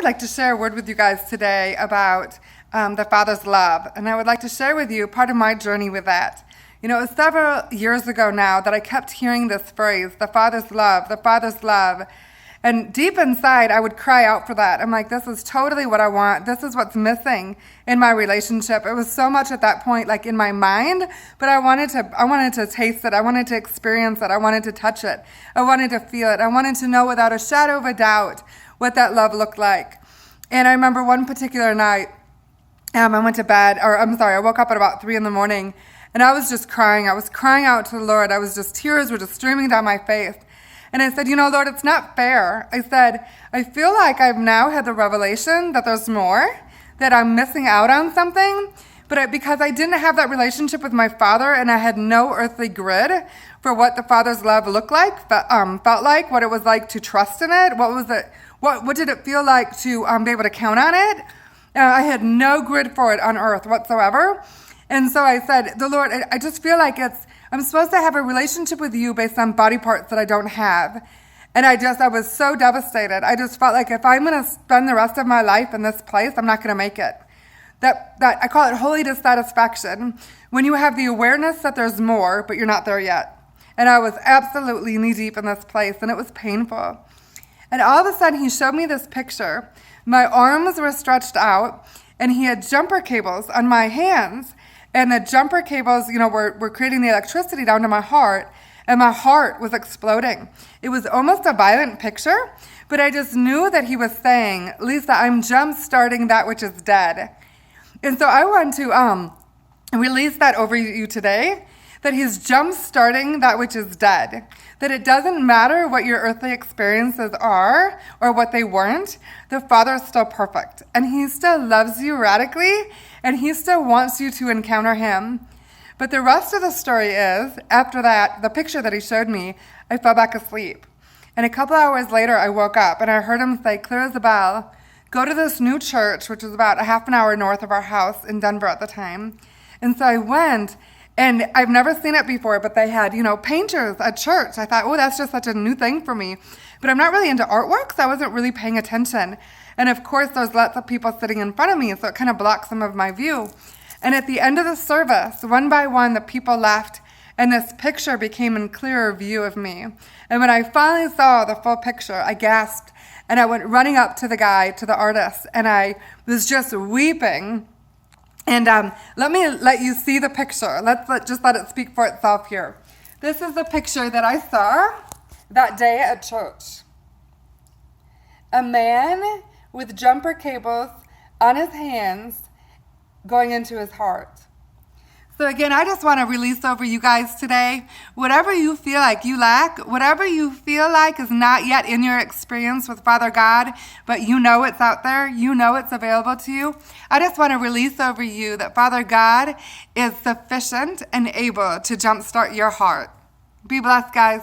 like to share a word with you guys today about the Father's love. And I would like to share with you part of my journey with that. You know, it was several years ago now that I kept hearing this phrase, the Father's love, the Father's love. And deep inside, I would cry out for that. I'm like, this is totally what I want. This is what's missing in my relationship. It was so much at that point, like in my mind, but I wanted to taste it. I wanted to experience it. I wanted to touch it. I wanted to feel it. I wanted to know without a shadow of a doubt what that love looked like. And I remember one particular night, I went to bed, I woke up at about 3 a.m, and I was just crying. I was crying out to the Lord. Tears were just streaming down my face. And I said, Lord, it's not fair. I said, I feel like I've now had the revelation that there's more, that I'm missing out on something, but because I didn't have that relationship with my Father and I had no earthly grid for what the Father's love looked like, felt like, what it was like to trust in it, what did it feel like to be able to count on it? I had no grid for it on earth whatsoever. And so I said, the Lord, I just feel like I'm supposed to have a relationship with you based on body parts that I don't have. And I was so devastated. I just felt like if I'm going to spend the rest of my life in this place, I'm not going to make it. That I call it holy dissatisfaction, when you have the awareness that there's more, but you're not there yet. And I was absolutely knee deep in this place, and it was painful. And all of a sudden, he showed me this picture. My arms were stretched out, and he had jumper cables on my hands. And the jumper cables, were creating the electricity down to my heart, and my heart was exploding. It was almost a violent picture, but I just knew that he was saying, Lisa, I'm jump-starting that which is dead. And so I want to release that over you today, that he's jump-starting that which is dead. That it doesn't matter what your earthly experiences are or what they weren't, the Father is still perfect. And he still loves you radically, and he still wants you to encounter him. But the rest of the story is, after that, the picture that he showed me, I fell back asleep. And a couple hours later, I woke up, and I heard him say, clear as a bell, go to this new church, which was about a half an hour north of our house in Denver at the time. And so I went, and I've never seen it before, but they had, painters at church. I thought, that's just such a new thing for me. But I'm not really into artwork, so I wasn't really paying attention. And of course, there's lots of people sitting in front of me, so it kind of blocks some of my view. And at the end of the service, one by one, the people left, and this picture became in clearer view of me. And when I finally saw the full picture, I gasped, and I went running up to the artist, and I was just weeping. And let you see the picture. Just let it speak for itself here. This is the picture that I saw that day at church. A man with jumper cables on his hands going into his heart. So again, I just want to release over you guys today, whatever you feel like you lack, whatever you feel like is not yet in your experience with Father God, but it's out there, it's available to you. I just want to release over you that Father God is sufficient and able to jumpstart your heart. Be blessed, guys.